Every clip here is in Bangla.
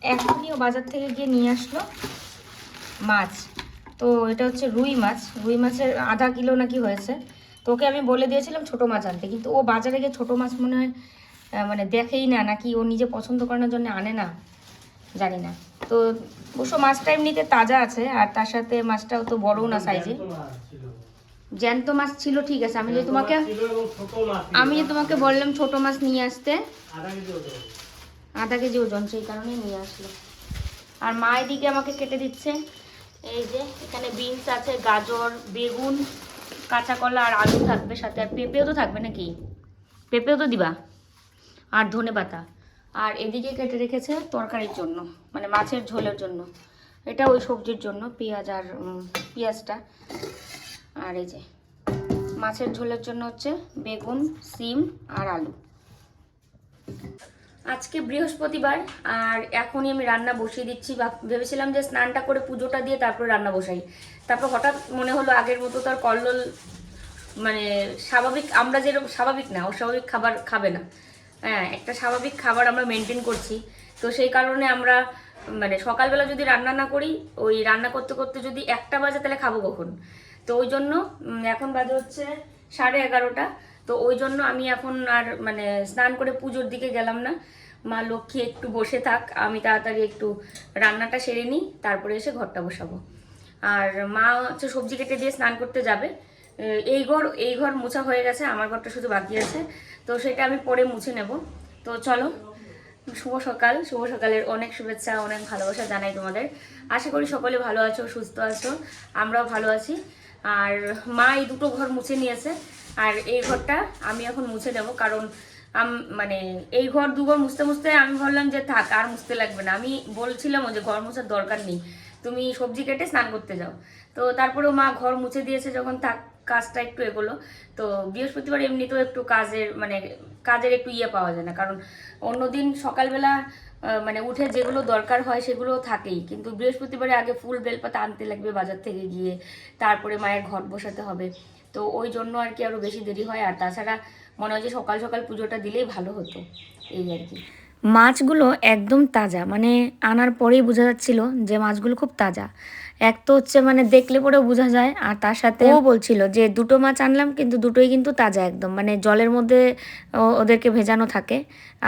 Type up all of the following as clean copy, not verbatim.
এখনই ও বাজার থেকে গিয়ে নিয়ে আসলো মাছ। তো এটা হচ্ছে রুই মাছ, রুই মাছের আধা কিলো নাকি হয়েছে। তো ওকে আমি বলে দিয়েছিলাম ছোটো মাছ আনতে, কিন্তু ও বাজারে গিয়ে ছোটো মাছ মনে হয় মানে দেখেই না, নাকি ও নিজে পছন্দ করার জন্য আনে না, জানি না। তো অবশ্য মাছটা এমনিতে তাজা আছে, আর তার সাথে মাছটাও তো বড়ও না সাইজে। জ্যান্ত মাছ ছিল, ঠিক আছে। আমি যে তোমাকে বললাম ছোট মাছ নিয়ে আসতে, আধা কেজি ওজন, সেই কারণে নিয়ে আসলো। আর মা এদিকে আমাকে কেটে দিচ্ছে। এই যে এখানে বিনস আছে, গাজর, বেগুন, কাঁচা কলা আর আলু থাকবে সাথে, আর পেঁপেও তো থাকবে নাকি, পেঁপেও তো দিবা, আর ধনে পাতা। আর এদিকে কেটে রেখেছে তরকারির জন্য, মানে মাছের ঝোলের জন্য। এটা ওই সবজির জন্য পেঁয়াজ আর পেঁয়াজটা। আর এই যে মাছের ঝোলের জন্য হচ্ছে বেগুন, সিম আর আলু। আজকে বৃহস্পতিবার, আর এখনই আমি রান্না বসিয়ে দিচ্ছি। ভেবেছিলাম যে স্নানটা করে পুজোটা দিয়ে তারপর রান্না বসাই, তারপর হঠাৎ মনে হলো আগের মতো তো আর কল্লোল মানে স্বাভাবিক, আমরা যেরকম স্বাভাবিক না, অস্বাভাবিক খাবার খাবে না। হ্যাঁ, একটা স্বাভাবিক খাবার আমরা মেনটেন করছি। তো সেই কারণে আমরা মানে সকালবেলা যদি রান্না না করি, ওই রান্না করতে করতে যদি 1টা বাজে, তাহলে খাবো কখন? তো ওই জন্য এখন বাজে হচ্ছে 11:30। তো ওই জন্য আমি এখন আর মানে স্নান করে পুজোর দিকে গেলাম না। মা লক্ষ্মী একটু বসে থাক, আমি তাড়াতাড়ি একটু রান্নাটা সেরে নিই, তারপরে এসে ঘরটা বসাবো। আর মা হচ্ছে সবজি কেটে দিয়ে স্নান করতে যাবে। এই ঘর মোছা হয়ে গেছে, আমার ঘরটা শুধু বাকি আছে, তো সেটা আমি পরে মুছে নেব। তো চলো, শুভ সকাল, শুভ সকালের অনেক শুভেচ্ছা, অনেক ভালোবাসা জানাই তোমাদের। আশা করি সকলে ভালো আছো, সুস্থ আছো, আমরাও ভালো আছি। আর মা এই দুটো ঘর মুছে নিয়েছে, আর এই ঘরটা আমি এখন মুছে নেব, কারণ মানে এই ঘর দুঘর মুছতে মুছতে আমি ভাবলাম যে থাক, আর মুছতে লাগবে না। আমি বলছিলাম যে ঘর মোছার দরকার নেই, তুমি সবজি কেটে স্নান করতে যাও। তো তারপরেও মা ঘর মুছে দিয়েছে যখন, থাক, কাজটা একটু এগোলো। তো বৃহস্পতিবার এমনিতেও একটু কাজের একটু পাওয়া যায় না, কারণ অন্যদিন সকালবেলা মানে উঠে যেগুলো দরকার হয় সেগুলো থাকেই, কিন্তু বৃহস্পতিবারে আগে ফুল বেলপাতা আনতে লাগবে বাজার থেকে গিয়ে, তারপরে মায়ের ঘট বসাতে হবে। তো ওই জন্য আর কি আরও বেশি দেরি হয়। আর তাছাড়া মনে হয় যে সকাল সকাল পুজোটা দিলেই ভালো হতো, এই আর কি। মাছগুলো একদম তাজা, মানে আনার পরেই বোঝা যাচ্ছিল যে মাছগুলো খুব তাজা। এক তো হচ্ছে মানে দেখলে পরেও বোঝা যায়, আর তার সাথে ও বলছিল যে দুটো মাছ আনলাম, কিন্তু দুটোই কিন্তু তাজা একদম, মানে জলের মধ্যে ওদেরকে ভেজানো থাকে।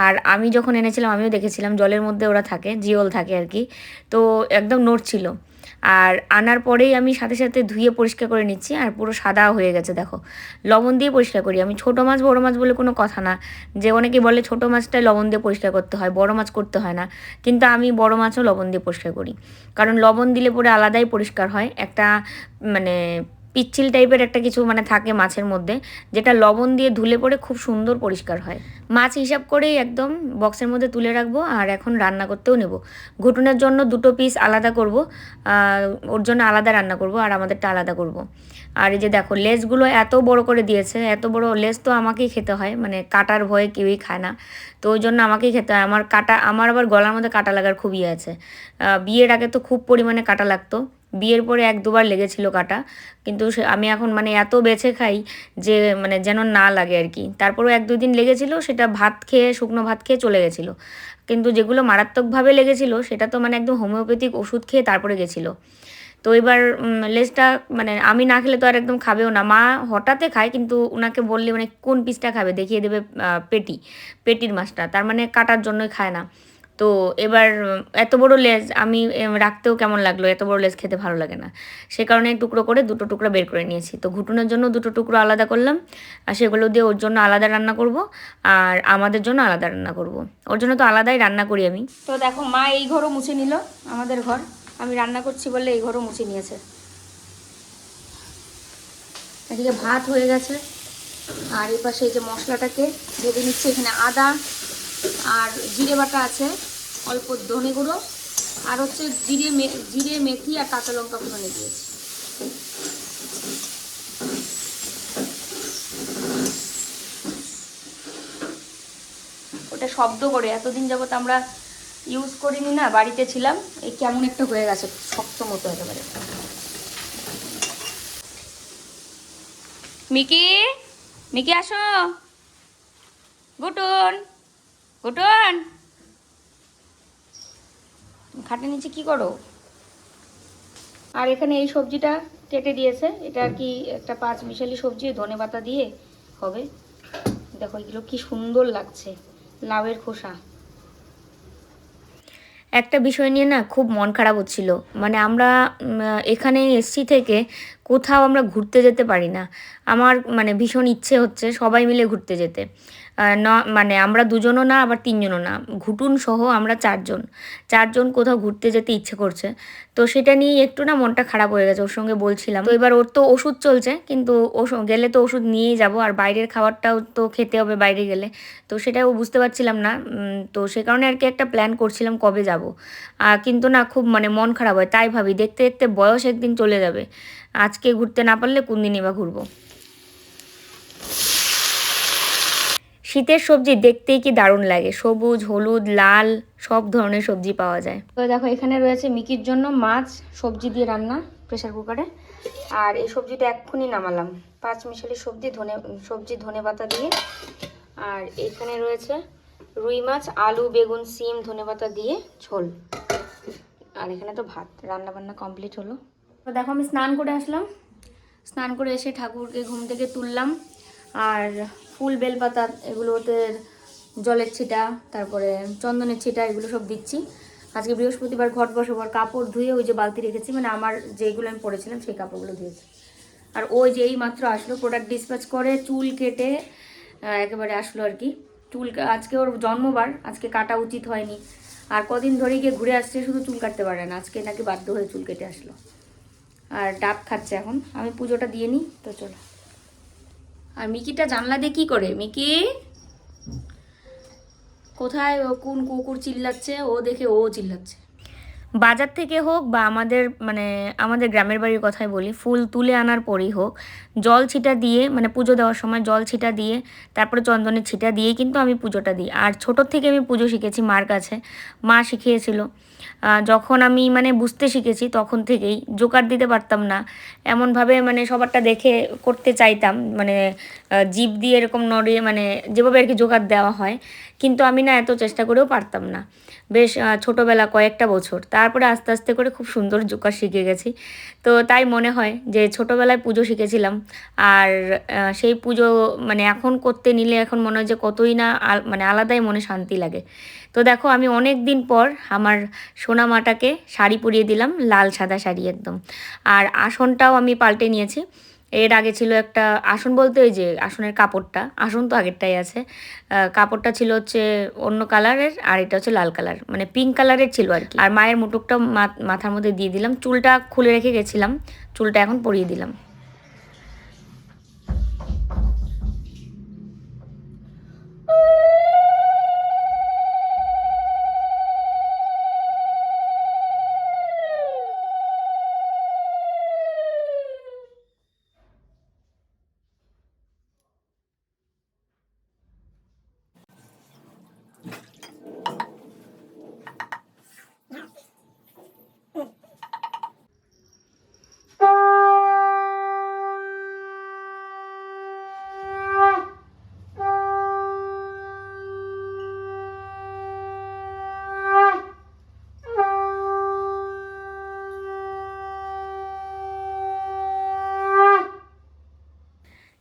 আর আমি যখন এনেছিলাম আমিও দেখেছিলাম জলের মধ্যে ওরা থাকে, জিওল থাকে আর কি। তো একদম নড়ছিল। আর আনার পরেই আমি সাথে সাথে ধুয়ে পরিষ্কার করে নিচ্ছি, আর পুরো সাদা হয়ে গেছে দেখো। লবণ দিয়ে পরিষ্কার করি আমি, ছোটো মাছ বড়ো মাছ বলে কোনো কথা না, যে অনেকে বলে ছোটো মাছটাই লবণ দিয়ে পরিষ্কার করতে হয়, বড়ো মাছ করতে হয় না। কিন্তু আমি বড়ো মাছও লবণ দিয়ে পরিষ্কার করি, কারণ লবণ দিলে পরে আলাদাই পরিষ্কার হয়। একটা মানে পিচ্ছিল টাইপের একটা কিছু মানে থাকে মাছের মধ্যে, যেটা লবণ দিয়ে ধুলে পরে খুব সুন্দর পরিষ্কার হয়। মাছ হিসাব করেই একদম বক্সের মধ্যে তুলে রাখবো, আর এখন রান্না করতেও নেব। ঘুটুনের জন্য দুটো পিস আলাদা করব, ওর জন্য আলাদা রান্না করব, আর আমাদেরটা আলাদা করব। আর এই যে দেখো লেজগুলো এত বড় করে দিয়েছে, এত বড় লেজ তো আমাকেই খেতে হয়, মানে কাটার ভয়ে কেউই খায় না, তো ওই জন্য আমাকেই খেতে হয়। আমার আবার গলার মধ্যে কাটা লাগার খুব ইয়ে আছে। বিয়ের আগে তো খুব পরিমাণে কাটা লাগতো, বিয়ের পরে 1-2বার লেগেছিল কাটা, কিন্তু আমি এখন মানে এত বেছে খাই যে মানে যেন না লাগে আর কি। তারপরেও 1-2 দিন লেগেছিল, সেটা ভাত খেয়ে, শুকনো ভাত খেয়ে চলে গেছিলো। কিন্তু যেগুলো মারাত্মকভাবে লেগেছিল সেটা তো মানে একদম হোমিওপ্যাথিক ওষুধ খেয়ে তারপরে গেছিলো। তো এবার লেজটা মানে আমি না খেলে তো আর একদম খাবেও না, মা হঠাৎই খায়, কিন্তু ওনাকে বললে মানে কোন পিসটা খাবে দেখিয়ে দেবে, পেটির মাছটা, তার মানে কাটার জন্যই খায় না। তো এবার এত বড় লেজ আমি রাখতেও কেমন লাগলো, এত বড় লেজ খেতে ভালো লাগে না, সে কারণে টুকরো করে দুটো টুকরো বের করে নিয়েছি। তো ঘুটুনের জন্য দুটো টুকরো আলাদা করলাম, আর সেগুলো দিয়ে ওর জন্য আলাদা রান্না করব, আর আমাদের জন্য আলাদা রান্না করব। ওর জন্য তো আলাদাই রান্না করি আমি। তো দেখো মা এই ঘরও মুছে নিল, আমাদের ঘর, আমি রান্না করছি বলে এই ঘরও মুছে নিয়েছে। এদিকে ভাত হয়ে গেছে, আর এই পাশে এই যে মশলাটাকে ভেজে নিচ্ছে, এখানে আদা আর জিরে বাটা আছে, অল্প ধনে গুঁড়ো, আর হচ্ছে জিরে মেথি আর কাঁচা লঙ্কা ফোড়নে দিয়েছি। ওটা শব্দ করে, এতদিন যাবত আমরা ইউজ করিনি না, বাড়িতে ছিলাম, এই কেমন একটা হয়ে গেছে শক্ত মতো একেবারে। মিকি, মিকি আসো, গুটুন, গুটুন, খাটের নিচে কি করো? আর এখানে এই সবজিটা কেটে দিয়েছে, এটা আর কি একটা 5 মিশালি সবজি, ধনেপাতা দিয়ে হবে। দেখো এগুলো কি সুন্দর লাগছে, লাউয়ের খোসা। একটা বিষয় নিয়ে না খুব মন খারাপ হচ্ছিল, মানে আমরা এখানে এসছি থেকে কোথাও আমরা ঘুরতে যেতে পারি না। আমার মানে ভীষণ ইচ্ছে হচ্ছে সবাই মিলে ঘুরতে যেতে। মানে আমরা দুজনও না, আবার তিনজনও না, ঘুটুন সহ আমরা চারজন কোথাও ঘুরতে যেতে ইচ্ছে করছে। তো সেটা নিয়ে একটু না মনটা খারাপ হয়ে গেছে, ওর সঙ্গে বলছিলাম। তো এবার ওর তো ওষুধ চলছে, কিন্তু গেলে তো ওষুধ নিয়েই যাব, আর বাইরের খাবারটাও তো খেতে হবে বাইরে গেলে। তো সেটাও বুঝতে পারছিলাম না। তো সে কারণে আর কি একটা প্ল্যান করছিলাম কবে যাব। কিন্তু না খুব মানে মন খারাপ হয়, তাই ভাবি দেখতে দেখতে বয়স একদিন চলে যাবে। আজকে ঘুরতে না পারলে কোন দিনই বা ঘুরবো। শীতের সবজি দেখতেই কি দারুণ লাগে, সবুজ, হলুদ, লাল সব ধরনের সবজি পাওয়া যায়। তো দেখো এখানে রয়েছে মিকির জন্য মাছ সবজি দিয়ে রান্না প্রেসার কুকারে। আর এই সবজিটা এক্ষুনি নামালাম, 5 মিশালি সবজি ধনেপাতা দিয়ে। আর এখানে রয়েছে রুই মাছ, আলু, বেগুন, সিম, ধনেপাতা দিয়ে ঝোল। আর এখানে তো ভাত, রান্না বান্না কমপ্লিট হলো। তো দেখো আমি স্নান করে আসলাম, স্নান করে এসে ঠাকুরকে ঘুম থেকে তুললাম। আর ফুল, বেলপাতা এগুলোতে জলের ছিটা, তারপরে চন্দনের ছিটা, এগুলো সব দিচ্ছি। আজকে বৃহস্পতিবার, ঘট বসাবার কাপড় ধুয়ে ওই যে বালতি রেখেছি, মানে আমার যেগুলো আমি পরেছিলাম সেই কাপড়গুলো ধুয়েছি। আর ওই যে এই মাত্র আসলো প্রোডাক্ট ডিসপ্যাচ করে, চুল কেটে একেবারে আসলো আর কি। চুল আজকে ওর জন্মবার, আজকে কাটা উচিত হয়নি। আর কদিন ধরে গিয়ে ঘুরে আসছে, শুধু চুল কাটতে পারে না, আজকে নাকি বাধ্য হয়ে চুল কেটে আসলো। আর ডাব খাচ্ছে এখন, আমি পুজোটা দিয়ে নিই তো চলো। আর মিকিটা জানলা দিয়ে কি করে? মিকি কোথায়? ও কোন কুকুর চিল্লাচ্ছে, ও দেখে ও চিল্লাচ্ছে। বাজার থেকে হোক বা আমাদের গ্রামের বাড়ির কথাই বলি, ফুল তুলে আনার পরই হোক, জল ছিটা দিয়ে, মানে পুজো দেওয়ার সময় জল ছিটা দিয়ে, তারপরে চন্দনের ছিটা দিয়েই কিন্তু আমি পুজোটা দিই। আর ছোটোর থেকে আমি পুজো শিখেছি মার কাছে, মা শিখিয়েছিল। যখন আমি মানে বুঝতে শিখেছি তখন থেকেই জোগাড় দিতে পারতাম না, এমনভাবে মানে সবারটা দেখে করতে চাইতাম, মানে জিভ দিয়ে এরকম নড়িয়ে, মানে যেভাবে আর কি জোগাড় দেওয়া হয়, কিন্তু আমি না এত চেষ্টা করেও পারতাম না। বেশ ছোটোবেলা কয়েকটা বছর, তারপরে আস্তে আস্তে করে খুব সুন্দর জোগাড় শিখে গেছি। তো তাই মনে হয় যে ছোটোবেলায় পুজো শিখেছিলাম। আর সেই পুজো মানে এখন করতে নিলে এখন মনে হয় যে কতই না মানে আলাদাই মনে শান্তি লাগে। তো দেখো আমি অনেক দিন পর আমার সোনা মাটাকে শাড়ি পরিয়ে দিলাম, লাল সাদা শাড়ি একদম। আর আসনটাও আমি পাল্টে নিয়েছি। এর আগে ছিল একটা আসন, বলতে ওই যে আসনের কাপড়টা, আসন তো আগেরটাই আছে, কাপড়টা ছিল হচ্ছে অন্য কালারের, আর এটা হচ্ছে লাল কালার, মানে পিঙ্ক কালারের ছিল আর কি। আর মায়ের মুটুকটা মাথার মধ্যে দিয়ে দিলাম, চুলটা খুলে রেখে গেছিলাম, চুলটা এখন পরিয়ে দিলাম।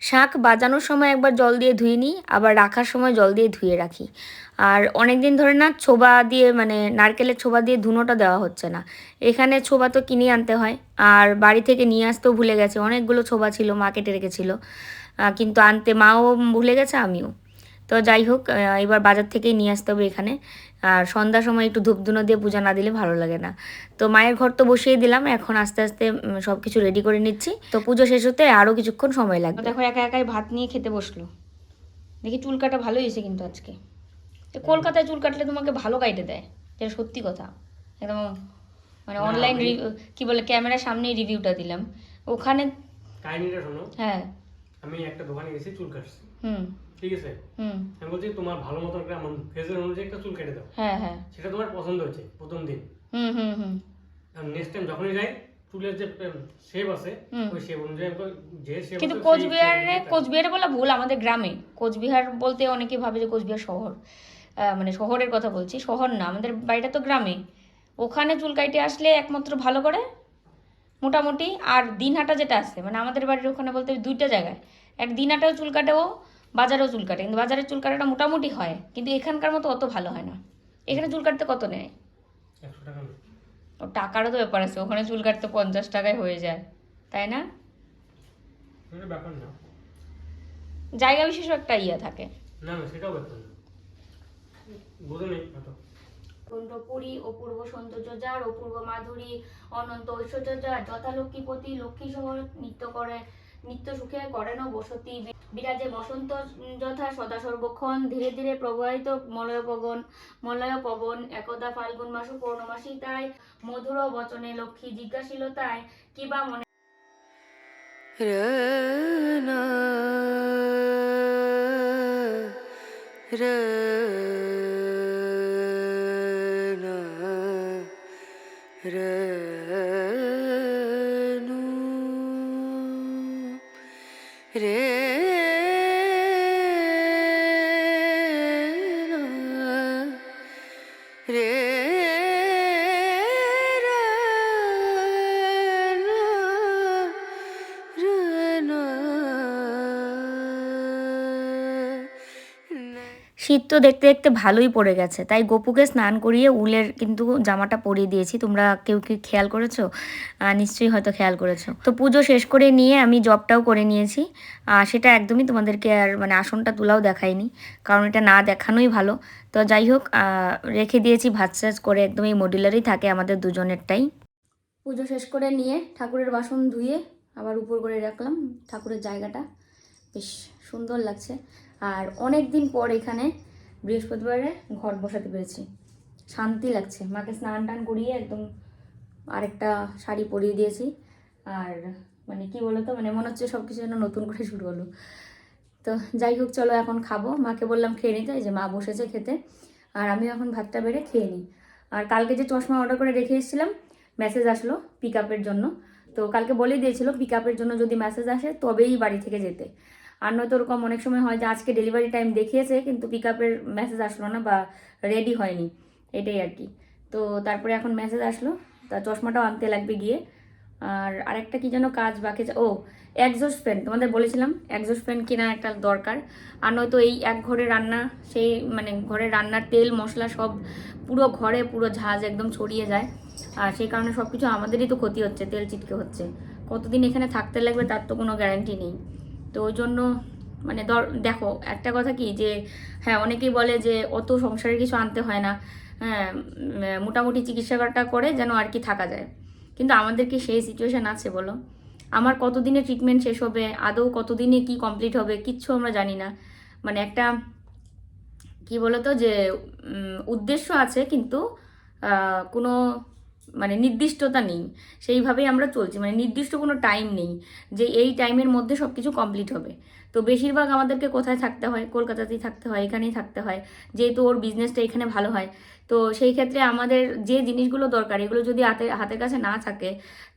শাঁখ বাজানোর সময় একবার জল দিয়ে ধুয়ে নিই, আবার রাখার সময় জল দিয়ে ধুয়ে রাখি। আর অনেক দিন ধরে না ছোবা দিয়ে, মানে নারকেলের ছোবা দিয়ে ধুনোটা দেওয়া হচ্ছে না। এখানে ছোবা তো কিনে আনতে হয়, আর বাড়ি থেকে নিয়ে আসতেও ভুলে গেছে, অনেকগুলো ছোবা ছিল, মা কেটে রেখেছিল, কিন্তু আনতে মাও ভুলে গেছে, আমিও। তো যাই হোক, এবার বাজার থেকেই নিয়ে আসতে হবে এখানে। আর সন্ধ্যার সময় একটু ধূপধুনো দিয়ে পূজা না দিলে ভালো লাগে না। তো মায়ের ঘর তো বসিয়ে দিলাম, এখন আস্তে আস্তে সব কিছু রেডি করে নিচ্ছি। তো পুজো শেষ হতে আরও কিছুক্ষণ সময় লাগবে। দেখো একা একাই ভাত নিয়ে খেতে বসলো। দেখি চুল কাটা ভালোই হয়েছে কিন্তু আজকে। কলকাতায় চুল কাটলে তোমাকে ভালো কাটে দেয়, এটা সত্যি কথা। একদম মানে অনলাইন কি বলে, ক্যামেরার সামনেই রিভিউটা দিলাম। ওখানে কাহিনীটা শোনো। হ্যাঁ, আমি একটা দোকানে গেছি চুল কাটছি, হুম ঠিক আছে। আমি বলছি তোমার ভালো মতন করে আমার ফেসের অনুযায়ী একটা চুল কেটে দাও। হ্যাঁ হ্যাঁ, সেটা তোমার পছন্দ হয়েছে প্রথম দিন। হুম হুম হুম আর নেক্সট টাইম যখনই যাই, চুলের যে শেপ আছে ওই শেপ অনুযায়ী যে শেপ। কিন্তু কোচবিহারে বলা ভুল, আমাদের গ্রামে। কোচবিহার বলতে অনেকে ভাবে যে কোচবিহার শহর, মানে শহরের কথা বলছি, শহর না, আমাদের বাড়িটা তো গ্রামে। ওখানে চুল কাইটে আসলে একমাত্র ভালো করে মোটামুটি, আর দিনহাটা যেটা আছে মানে আমাদের বাড়ির ওখানে বলতে দুইটা জায়গায়, এক দিনহাটাও চুল কাটে ও, বাজারেও চুল কাটে, কিন্তু বাজারের চুল কাটাটা মোটামুটি হয়, কিন্তু এখানকার মতো অত ভালো হয় না। এখানে চুল কাটতে কত নেয়? 100 টাকা না। ও টাকারও তো ব্যাপার আছে, ওখানে চুল কাটতে 50 টাকায় হয়ে যায়, তাই না? এটা ব্যাপার না। জায়গা বিশেষ একটা ইয়ে থাকে। না না, সেটাও ব্যাপার না, বুঝে নেই এত। পুরী অপূর্ব সৌন্দর্য যার, অপূর্ব মাধুরী অনন্ত ঐশ্বর্য যার, যথা লক্ষ্মীপতি লক্ষ্মী সহ নৃত্য করে, নিত্য সুখে করেন বসতি, বিরাজে বসন্ত যথা সদা সর্বক্ষণ, ধীরে ধীরে প্রবাহিত মলয় পবন, একদা ফাল্গুন মাস পৌর্ণমাসী তাই, মধুর বচনে লক্ষ্মী জিজ্ঞাসিলতায়, কিবা মনে শীত তো দেখতে দেখতে ভালোই পড়ে গেছে, তাই গপুকে স্নান করিয়ে উলের কিন্তু জামাটা পরিয়ে দিয়েছি। তোমরা কেউ কি খেয়াল করেছো? নিশ্চয়ই হয়তো খেয়াল করেছো। তো পুজো শেষ করে নিয়ে আমি জবটাও করে নিয়েছি। সেটা একদমই তোমাদেরকে আর মানে আসনটা তুলাও দেখাইনি, কারণ এটা না দেখানোই ভালো। তো যাই হোক, রেখে দিয়েছি ভাজ সাজ করে, একদমই মডুলারই থাকে আমাদের দুজনেরটাই। পুজো শেষ করে নিয়ে ঠাকুরের বাসন ধুয়ে আবার উপর করে রাখলাম। ঠাকুরের জায়গাটা বেশ সুন্দর লাগছে, আর অনেক দিন পর এখানে বৃহস্পতিবারে ঘট বসাতে পেরেছি, শান্তি লাগছে। মাকে স্নান টান করিয়ে একদম আরেকটা শাড়ি পরিয়ে দিয়েছি, আর মানে কি বলতো, মানে মনে হচ্ছে সব কিছু যেন নতুন করে শুরু হলো। তো যাই হোক, চলো এখন খাবো। মাকে বললাম খেয়ে নিতে, যে মা বসেছে খেতে, আর আমি এখন ভাতটা বেড়ে খেয়ে নিই। আর কালকে যে চশমা অর্ডার করে রেখে এসেছিলাম, মেসেজ আসলো পিক আপের জন্য। তো কালকে বলে দিয়েছিল পিক আপের জন্য যদি মেসেজ আসে তবেই বাড়ি থেকে যেতে, আর নয়তো ওরকম অনেক সময় হয় যে আজকে ডেলিভারি টাইম দেখিয়েছে কিন্তু পিক আপের মেসেজ আসলো না বা রেডি হয়নি, এটাই আর কি। তো তারপরে এখন মেসেজ আসলো, তা চশমাটাও আনতে লাগবে গিয়ে। আর আরেকটা কি যেন কাজ বাকি, ও এক্সস্ট ফ্যান, তোমাদের বলেছিলাম এক্সস্ট ফ্যান কেনা একটা দরকার, আর নয়তো এই এক ঘরে রান্না, সেই মানে ঘরে রান্নার তেল মশলা সব পুরো ঘরে পুরো ঝাঁজ একদম ছড়িয়ে যায়, আর সেই কারণে সব কিছু আমাদেরই তো ক্ষতি হচ্ছে, তেল চিটকে হচ্ছে। কতদিন এখানে থাকতে লাগবে তার তো কোনো গ্যারান্টি নেই। তো ওই জন্য মানে দেখো একটা কথা কি, যে হ্যাঁ অনেকেই বলে যে অত সংসারের কিছু আনতে হয় না, হ্যাঁ মোটামুটি চিকিৎসাটা করে যেন আর কি থাকা যায়, কিন্তু আমাদের কি সেই সিচুয়েশান আছে বলো? আমার কতদিনে ট্রিটমেন্ট শেষ হবে, আদৌ কতদিনে কি কমপ্লিট হবে, কিচ্ছু আমরা জানি না। মানে একটা কি বলতো, যে উদ্দেশ্য আছে কিন্তু কোনো মানে নির্দিষ্টতা নেই, সেইভাবেই আমরা চলছি, মানে নির্দিষ্ট কোনো টাইম নেই যে এই টাইমের মধ্যে সব কিছু কমপ্লিট হবে। তো বেশিরভাগ আমাদেরকে কোথায় থাকতে হয়, কলকাতাতেই থাকতে হয়, এখানেই থাকতে হয়, যেহেতু ওর বিজনেসটা এখানে ভালো হয়। তো সেই ক্ষেত্রে আমাদের যে জিনিসগুলো দরকার এগুলো যদি হাতের কাছে না থাকে,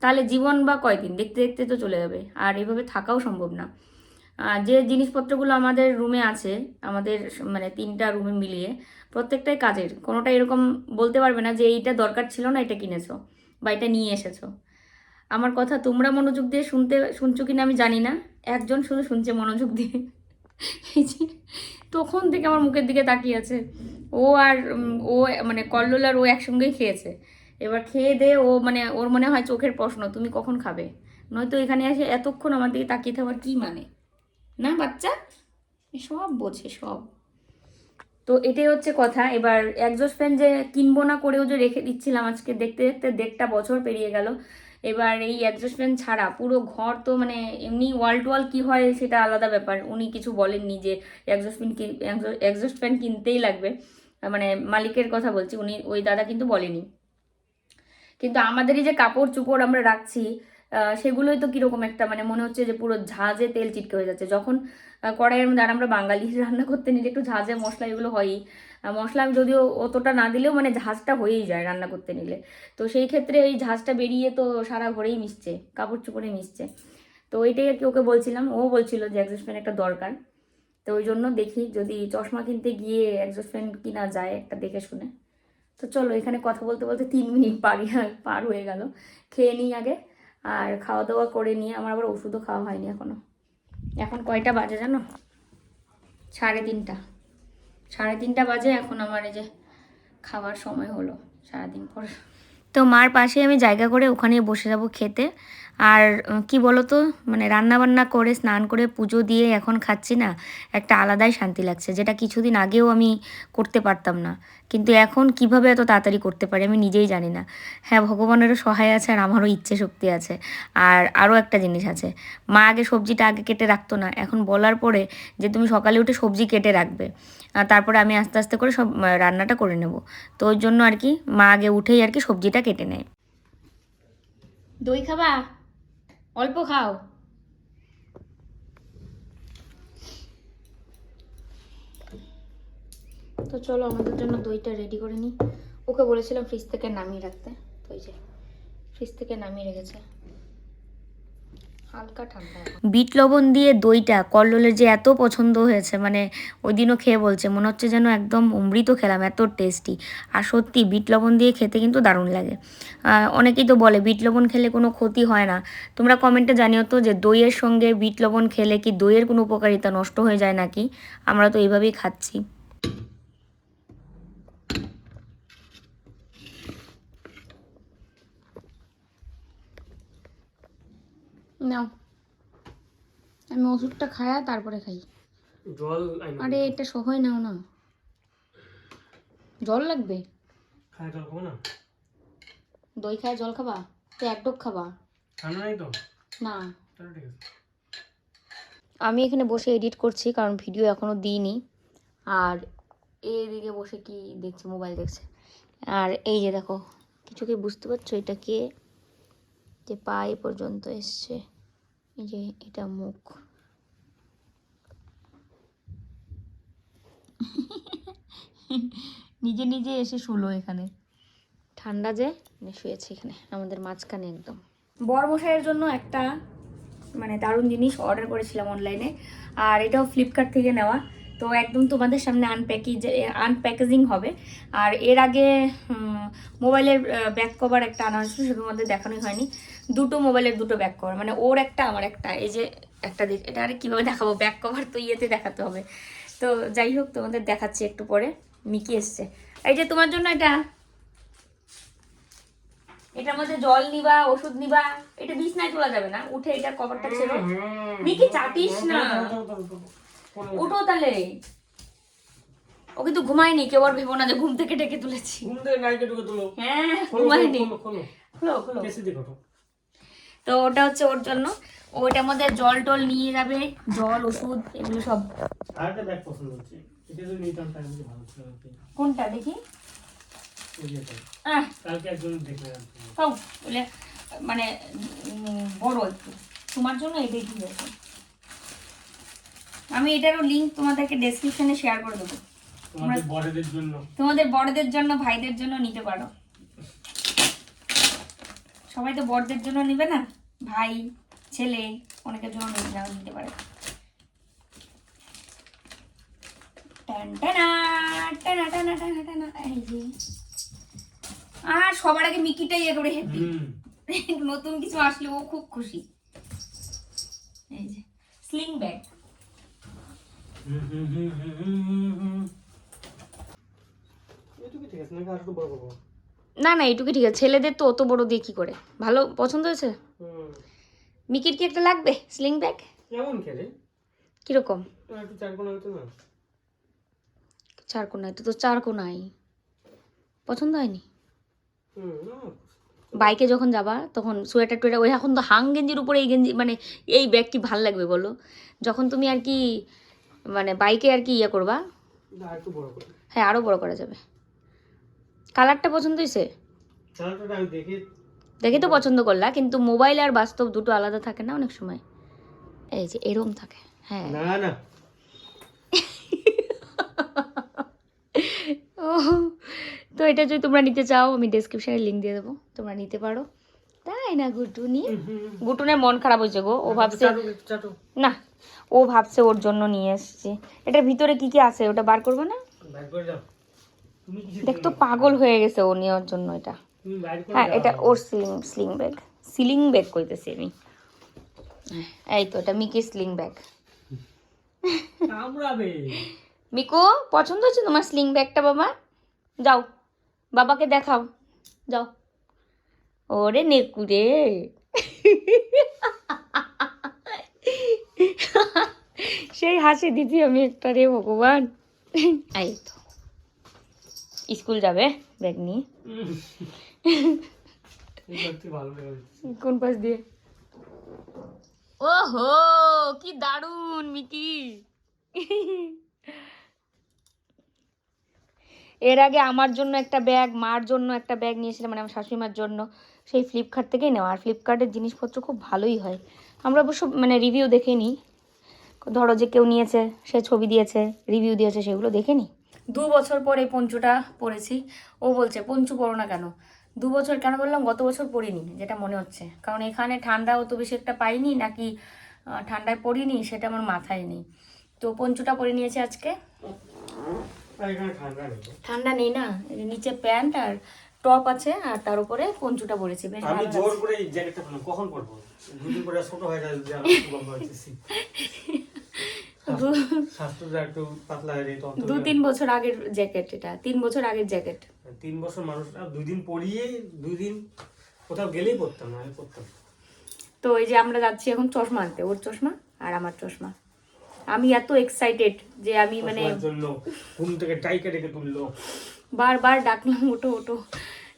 তাহলে জীবন বা কয়দিন, দেখতে দেখতে তো চলে যাবে, আর এভাবে থাকাও সম্ভব না। যে জিনিসপত্রগুলো আমাদের রুমে আছে, আমাদের মানে 3টা রুমে মিলিয়ে প্রত্যেকটাই কাজের, কোনোটা এরকম বলতে পারবে না যে এইটা দরকার ছিল না এটা কিনেছো বা এটা নিয়ে এসেছো। আমার কথা তোমরা মনোযোগ দিয়ে শুনছো কিনা আমি জানি না, একজন শুধু শুনছে মনোযোগ দিয়ে, এই যে তখন থেকে আমার মুখের দিকে তাকিয়ে আছে। ও আর ও মানে কল্লোল আর ও একসঙ্গেই খেয়েছে, এবার খেয়ে দে ও মানে ওর মনে হয় চোখের প্রশ্ন তুমি কখন খাবে, নয়তো এখানে এসে এতক্ষণ আমার দিকে তাকিয়ে থাকার কি মানে, না বাচ্চা সব বোঝে সব। তো এটাই হচ্ছে কথা। এবার এক্সস্ট ফ্যান যে কিনবো না করেও যে রেখে দিচ্ছিলাম, আজকে দেখতে দেখতে 1.5টা বছর পেরিয়ে গেল। এবার এই এক্সস্ট ফ্যান ছাড়া পুরো ঘর তো মানে এমনি ওয়াল টোয়াল কী হয় সেটা আলাদা ব্যাপার, উনি কিছু বলেননি যে এক্সস্ট ফ্যান কিনতেই লাগবে, মানে মালিকের কথা বলছি, উনি ওই দাদা কিন্তু বলেনি। কিন্তু আমাদেরই যে কাপড় চোপড় আমরা রাখছি সেগুলোই তো কিরকম একটা মানে মনে হচ্ছে যে পুরো ঝাঁজে তেল চিটকে হয়ে যাচ্ছে, যখন কড়াইয়ের মধ্যে, আর আমরা বাঙালি রান্না করতে নিলে একটু ঝাঁজে মশলা এগুলো হয়ই, মশলা আমি যদিও অতটা না দিলেও মানে ঝাঁজটা হয়েই যায় রান্না করতে নিলে। তো সেই ক্ষেত্রে এই ঝাঁজটা বেরিয়ে তো সারা ঘরেই মিশছে, কাপড় চোপড়ে মিশছে। তো ওইটাই আর কি ওকে বলছিলাম, ও বলছিল যে এক্সস্ট ফ্যান একটা দরকার। তো ওই জন্য দেখি যদি চশমা কিনতে গিয়ে এক্সস্ট ফ্যান কিনা যায় একটা দেখে শুনে, তো চলো, এখানে কথা বলতে বলতে 3 মিনিট পার হয়ে গেল। খেয়ে নিই আগে, আর খাওয়া দাওয়া করে নিয়ে আমার আবার ওষুধও খাওয়া হয়নি এখনো। এখন কয়টা বাজে জানো? 3:30। 3:30 বাজে এখন আমার। এই যে খাওয়ার সময় হলো সারাদিন পর। তো মার পাশে আমি জায়গা করে ওখানে বসে যাব খেতে। আর কি বলো তো, মানে রান্নাবান্না করে স্নান করে পুজো দিয়ে এখন খাচ্ছি না, একটা আলাদাই শান্তি লাগছে, যেটা কিছুদিন আগেও আমি করতে পারতাম না। কিন্তু এখন কিভাবে এত তাড়াতাড়ি করতে পারি আমি নিজেই জানি না। হ্যাঁ, ভগবানেরও সহায় আছে আর আমারও ইচ্ছে শক্তি আছে। আর আরও একটা জিনিস আছে, মা আগে সবজিটা আগে কেটে রাখতো না, এখন বলার পরে যে তুমি সকালে উঠে সবজি কেটে রাখবে, আর তারপরে আমি আস্তে আস্তে করে সব রান্নাটা করে নেব। তো ওই জন্য আর কি মা আগে উঠেই আর কি সবজিটা কেটে নেয়। দই খাবা? অল্প খাও। তো চলো আমাদের জন্য দইটা রেডি করে নিই। ওকে বলেছিলাম ফ্রিজ থেকে নামিয়ে রাখতে, তো এই যে ফ্রিজ থেকে নামিয়ে রেখেছে, হালকা ঠান্ডা। বিট লবণ দিয়ে দইটা কল্লোলের যে এত পছন্দ হয়েছে, মানে ওই দিনও খেয়ে বলছে মনে হচ্ছে যেন একদম অমৃত খেলাম, এত টেস্টি। আর সত্যি বিট লবণ দিয়ে খেতে কিন্তু দারুণ লাগে। অনেকেই তো বলে বিট লবণ খেলে কোনো ক্ষতি হয় না। তোমরা কমেন্টে জানিও তো যে দইয়ের সঙ্গে বিট লবণ খেলে কি দইয়ের কোনো উপকারিতা নষ্ট হয়ে যায় নাকি। আমরা তো এইভাবেই খাচ্ছি। নাও, আমি ওষুধটা খাই তারপরে খাই। জল আরে এটা সহই নাও না, জল লাগবে। খায় জল খাবো না? দই খায় জল খাবা? তো এক ডোক খাবা। ঠান্ডা নাই তো? না। তাহলে ঠিক আছে। আমি এখানে বসে এডিট করছি কারণ ভিডিও এখনো দিইনি। আর এইদিকে বসে কি দেখছে, মোবাইল দেখছে। আর এই যে দেখো, কিছু কি বুঝতে পারছো এটা কে? যে পা এ পর্যন্ত এসছে, এই যে এটা মুখ। নিজে নিজে এসে শুলো এখানে, ঠান্ডা যে শুয়েছে এখানে আমাদের মাঝখানে একদম। বড়মশাইয়ের জন্য একটা মানে দারুণ জিনিস অর্ডার করেছিলাম অনলাইনে, আর এটাও ফ্লিপকার্ট থেকে নেওয়া। তো একদম তোমাদের সামনে আনপ্যাকেজিং হবে। আর এর আগে মোবাইলের ব্যাক কভার একটা আনা হয়েছিল, সেটা তোমাদের দেখানোই হয়নি। মোবাইলের দুটো ব্যাক কভার, মানে ওর একটা আমার একটা। এই যে একটা এটা আরে কীভাবে দেখাবো, ব্যাক কভার তো ইয়েতে দেখাতে হবে। তো যাই হোক, তোমাদের দেখাচ্ছি একটু পরে। মিকি এসছে, এই যে তোমার জন্য এটা। এটার মধ্যে জল নিবা, ওষুধ নিবা। এটা বিছনায় তোলা যাবে না, উঠে এটা কভারটা ছেড়ো। মিকি চাটিস না, উঠো তাহলে। ও কিন্তু ঘুমায়নি, কেউ আর ভেবো না যে ঘুম থেকে ডেকে তুলেছি। ঘুম থেকে নাইকে ঢুকে তুলো। হ্যাঁ, ঘুমায়নি। খোলো কেসি দেখো তো। তো ওটা হচ্ছে ওর জন্য। ওইটার মধ্যে জল টল নিয়ে যাবে, জল ওষুধ এগুলো সব। আরেকটা ব্যাগ পছন্দ হচ্ছে, এটা যদি নিতাম তাহলে বেশি ভালো ছিল। কোনটা দেখি? কালকে একজন দেখলে মানে বড় একটু, তোমার জন্য এটাই ঠিক আছে। আমি এটারও লিঙ্ক তোমাদেরকে ডেসক্রিপশনে শেয়ার করে দেবো। তোমাদের বড়দের জন্য, ভাইদের জন্য নিতে পারো। সবাই তো বড়দের জন্য নিবে না, ভাই ছেলে অনেকের জন্য নিতে পারে। আর সবার আগে মিকিটাই একেবারে হ্যাপি, নতুন কিছু আসলে ও খুব খুশি। এই যে স্লিং ব্যাগ। না না, এইটুকু ঠিক আছে। ছেলেদের তো অত বড় দিয়ে কি করে, ভালো পছন্দ হয়েছে। মিকির কি একটা লাগবে স্লিং ব্যাগ? কেমন খেলে কিরকম? একটু চারকোনা হতো না? চারকোনা, এটা তো চারকোনাই। পছন্দ হয়নি? বাইকে যখন যাবা তখন সোয়েটার টোয়েটার, ওই এখন তো হাং গেঞ্জির উপরে এই গেঞ্জি, মানে এই ব্যাগটি ভাল লাগবে বলো? যখন তুমি আর কি মানে বাইকে আর কি ইয়ে করবা, হ্যাঁ আরো বড় করা যাবে। কালারটা পছন্দ হয়েছে? দেখে তো পছন্দ করলা, কিন্তু মোবাইল আর বাস্তব দুটো আলাদা থাকে না অনেক সময়। এই যে এরকম থাকে। হ্যাঁ না না তো এটা যদি তোমরা নিতে চাও আমি ডেসক্রিপশনে লিঙ্ক দিয়ে দেবো, তোমরা নিতে পারো। তাই না গুটুনি? গুটুনের মন খারাপ হয়েছে গো, ও ভাবছে না, ও ভাবছে ওর জন্য নিয়ে এসেছি। এটার ভিতরে কি কি আছে ওটা বার করবো না? তুমি কিসের দেখ তো পাগল হয়ে গেছে ও নেওয়ার জন্য এটা। তুমি বাইরে করে হ্যাঁ দাও। এটা ওর সিলিং ব্যাগ কইতেছি আমি। এই তো এটা মিকির স্লিং ব্যাগ। কামড়াবে। মিকু পছন্দ হচ্ছে তোমার স্লিং ব্যাগটা বাবা? যাও বাবাকে দেখাও, যাও। ওরে নেকু রে। সেই হাসি দিদি আমি একটা রে ভগবান। এই তো স্কুল যাবে ব্যাগ নিয়ে। এই করতে ভালো লাগে। কোন পাশ দিয়ে? ওহো কি দারুণ মিকি। এর আগে আমার জন্য একটা ব্যাগ, মার জন্য একটা ব্যাগ নিয়েছিলাম, মানে আমার শাশুড়িমার জন্য, সেই ফ্লিপকার্ট থেকেই নেওয়া। আর ফ্লিপকার্টের জিনিসপত্র খুব ভালোই হয়। আমরা অবশ্য মানে রিভিউ দেখে নিই, ধরো যে কেউ নিয়েছে, সে ছবি দিয়েছে, রিভিউ দিয়েছে, সেগুলো দেখে নিই। 2 বছর পরে এই পঞ্চুটা পরেছি। ও বলছে পঞ্চু পরো না কেন? 2 বছর কেন বললাম, গত বছর পরিনি যেটা মনে হচ্ছে, কারণ এখানে ঠান্ডা অত বেশি একটা পাইনি, নাকি ঠান্ডায় পরিনি সেটা আমার মাথায় নেই। তো পঞ্চুটা পরে নিয়েছি আজকে। এখানে ঠান্ডা নেই। ঠান্ডা নেই না, নিচে প্যান্ট আর টপ আছে, আর তার উপরে পঞ্চুটা পরেছি, বেশ আমি ভালো জোর লাগছে। করে এই জ্যাকেটটা পরলাম, কখন পরবো? দুদিন পরে ছোট হয়ে যায়, যদি আমি লম্বা হইতেছি। স্বাস্থ্যটা একটু পাতলা হয়ে যায় তখন। 2-3 বছর আগের জ্যাকেট এটা, 3 বছর আগের জ্যাকেট। 3 বছর মানুষ 2 দিন পরিয়ে 2 দিন কোথাও গেলেই পরতাম না, আমি পরতাম। তো এই যে আমরা যাচ্ছি এখন চশমা আনতে, ওর চশমা আর আমার চশমা। আমি এত এক্সাইটেড যে আমি মানে চশমার জন্য ঘুম থেকে টাইকে ডেকে তুললো। বারবার ডাকলাম ওঠো ওঠো।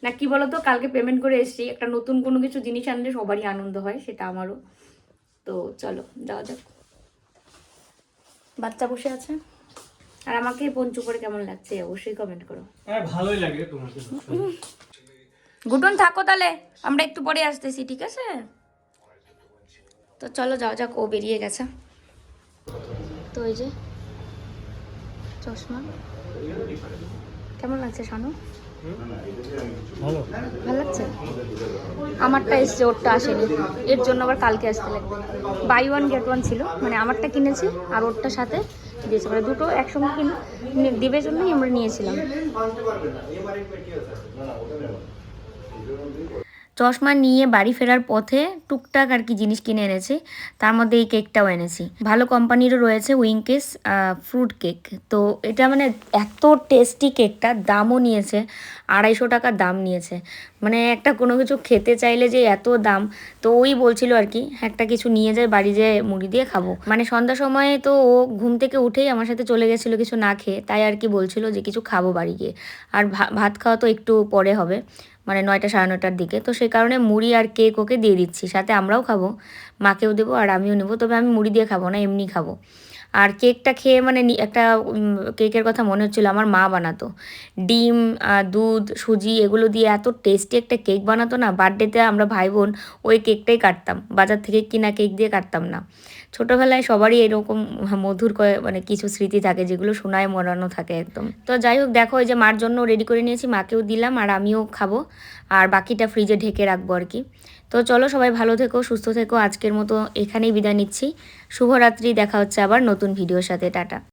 না কি বলতো, কালকে পেমেন্ট করে এসেছি, একটা নতুন কোনো কিছু জিনিস আনলে সবারই আনন্দ হয়, সেটা আমারও। তো চলো যাওয়া যাক। বাচ্চা বসে আছে, আর আমাকে পঞ্চু করে কেমন লাগছে অবশ্যই কমেন্ট করো। হ্যাঁ ভালোই লাগে তোমাকে। গুটন থাকো তাহলে, আমরা একটু পরে আসতেছি, ঠিক আছে? তো চলো যাওয়া যাক, ও বেরিয়ে গেছে। তো এই যে চশমা কেমন লাগছে শানু? ভালো। ভালো লাগছে? আমারটা এসছে, ওরটা আসেনি, এর জন্য আবার কালকে আসতে লাগবে। বাই 1 গেট 1 ছিল, মানে আমারটা কিনেছি আর ওরটার সাথে দিয়েছে, মানে দুটো একসঙ্গে দিবে জন্যই আমরা নিয়েছিলাম। চশমা নিয়ে বাড়ি ফেরার পথে টুকটাক আর কি জিনিস কিনে এনেছি, তার মধ্যে এই কেকটাও এনেছি। ভালো কোম্পানিরও রয়েছে, উইংকেস ফ্রুট কেক। তো এটা মানে এত টেস্টি কেকটা, দামও নিয়েছে 250 টাকা দাম নিয়েছে। মানে একটা কোনো কিছু খেতে চাইলে যে এত দাম, তো ওই বলছিল আর কি একটা কিছু নিয়ে যায় বাড়ি, যেয়ে মুড়ি দিয়ে খাবো। মানে সন্ধ্যার সময় তো ও ঘুম থেকে উঠেই আমার সাথে চলে গেছিলো কিছু না খেয়ে, তাই আর কি বলছিল যে কিছু খাবো বাড়ি গিয়ে। আর ভাত খাওয়া তো একটু পরে হবে, মানে 9টা 9:30টার দিকে। তো সেই কারণে মুড়ি আর কেক ওকে দিয়ে দিচ্ছি, সাথে আমরাও খাবো, মাকেও দেবো আর আমিও নেবো। তবে আমি মুড়ি দিয়ে খাবো না, এমনি খাবো। আর কেকটা খেয়ে মানে একটা কেকের কথা মনে হচ্ছিলো, আমার মা বানাতো, ডিম দুধ সুজি এগুলো দিয়ে এত টেস্টি একটা কেক বানাতো না। বার্থডেতে আমরা ভাই বোন ওই কেকটাই কাটতাম, বাজার থেকে কিনা কেক দিয়ে কাটতাম না। ছোটোবেলায় সবারই এরকম মধুর মানে কিছু স্মৃতি থাকে, যেগুলো শোনায় মরানো থাকে একদম। তো যাই হোক, দেখো এই যে মার জন্য রেডি করে নিয়েছি, মাকেও দিলাম আর আমিও খাবো, আর বাকিটা ফ্রিজে ঢেকে রাখবো আর কি। তো চলো সবাই ভালো থেকো, সুস্থ থেকো। আজকের মতো এখানেই বিদায় নিচ্ছি। শুভরাত্রি, দেখা হচ্ছে আবার নতুন ভিডিওর সাথে, টাটা।